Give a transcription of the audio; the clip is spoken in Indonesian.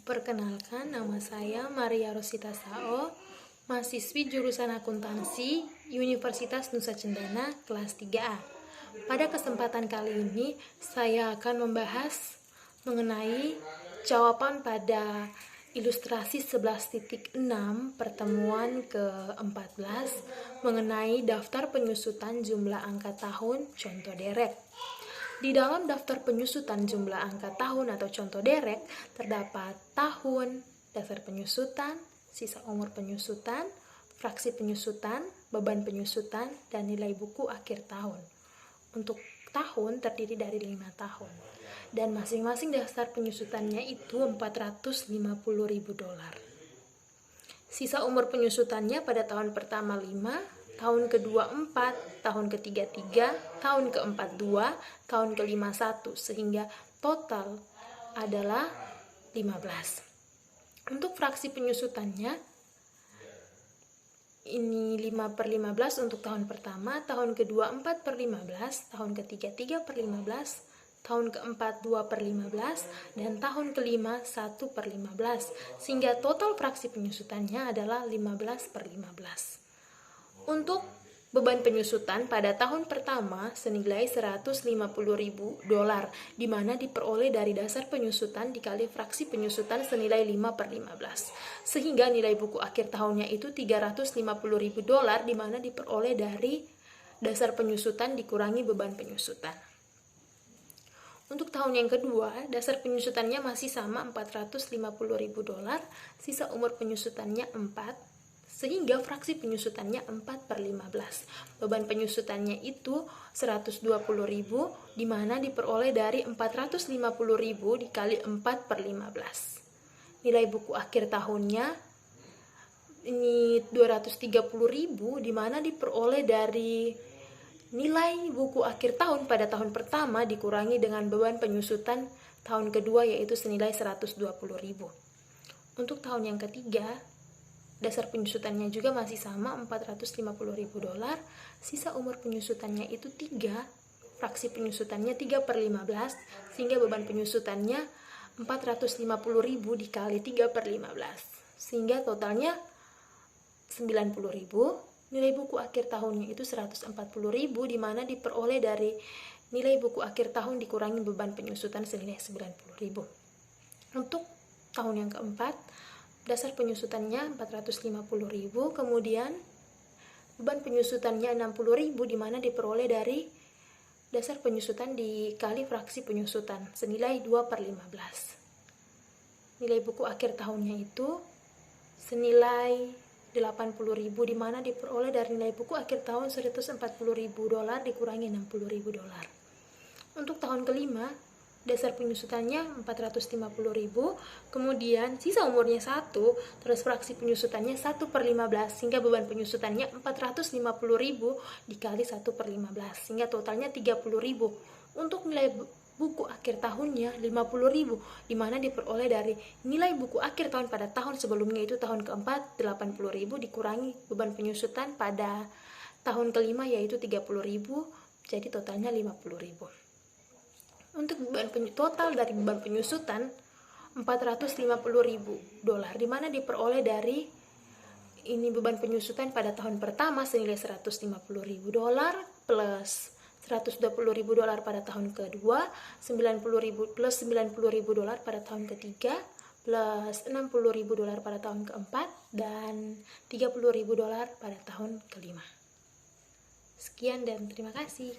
Perkenalkan, nama saya Maria Rosita Sao, mahasiswi jurusan akuntansi Universitas Nusa Cendana kelas 3A. Pada kesempatan kali ini, saya akan membahas mengenai jawaban pada ilustrasi 11.6 pertemuan ke-14 mengenai daftar penyusutan jumlah angka tahun contoh derek. Di dalam daftar penyusutan jumlah angka tahun atau contoh derek, terdapat tahun, dasar penyusutan, sisa umur penyusutan, fraksi penyusutan, beban penyusutan, dan nilai buku akhir tahun. Untuk tahun terdiri dari 5 tahun. Dan masing-masing dasar penyusutannya itu $450.000. Sisa umur penyusutannya pada tahun pertama 5, tahun kedua 4, tahun ketiga 3, tahun keempat 2, tahun kelima 1, sehingga total adalah 15. Untuk fraksi penyusutannya, ini 5/15 untuk tahun pertama, tahun kedua 4/15, tahun ketiga 3/15, tahun keempat 2/15, dan tahun kelima 1/15, sehingga total fraksi penyusutannya adalah 15/15. Untuk beban penyusutan pada tahun pertama senilai $150.000, di mana diperoleh dari dasar penyusutan dikali fraksi penyusutan senilai 5/15, sehingga nilai buku akhir tahunnya itu $350.000, di mana diperoleh dari dasar penyusutan dikurangi beban penyusutan. Untuk tahun yang kedua, dasar penyusutannya masih sama $450.000, sisa umur penyusutannya 4, sehingga fraksi penyusutannya 4/15. Beban penyusutannya itu $120.000, di mana diperoleh dari $450.000 dikali 4/15. Nilai buku akhir tahunnya ini $230.000, di mana diperoleh dari nilai buku akhir tahun pada tahun pertama dikurangi dengan beban penyusutan tahun kedua, yaitu senilai $120.000. Untuk tahun yang ketiga, dasar penyusutannya juga masih sama $450.000, sisa umur penyusutannya itu 3, fraksi penyusutannya 3/15, sehingga beban penyusutannya $450.000 dikali 3/15, sehingga totalnya $90.000. Nilai buku akhir tahunnya itu $140.000, di mana diperoleh dari nilai buku akhir tahun dikurangi beban penyusutan senilai $90.000. Untuk tahun yang keempat, dasar penyusutannya $450.000, kemudian beban penyusutannya $60.000, di mana diperoleh dari dasar penyusutan dikali fraksi penyusutan senilai 2/15. Nilai buku akhir tahunnya itu senilai $80.000, di mana diperoleh dari nilai buku akhir tahun $140.000 dikurangi $60.000. Untuk tahun kelima, dasar penyusutannya $450.000, kemudian sisa umurnya 1, terus fraksi penyusutannya 1/15, sehingga beban penyusutannya $450.000 dikali 1/15, sehingga totalnya $30.000. Untuk nilai buku akhir tahunnya $50.000, di mana diperoleh dari nilai buku akhir tahun pada tahun sebelumnya, itu tahun keempat $80.000 dikurangi beban penyusutan pada tahun kelima, yaitu $30.000, jadi totalnya $50.000. Untuk total dari beban penyusutan $450.000, di mana diperoleh dari ini beban penyusutan pada tahun pertama senilai $150.000 plus $120.000 pada tahun kedua, $90.000 plus $90.000 pada tahun ketiga, plus $60.000 pada tahun keempat, dan $30.000 pada tahun kelima. Sekian dan terima kasih.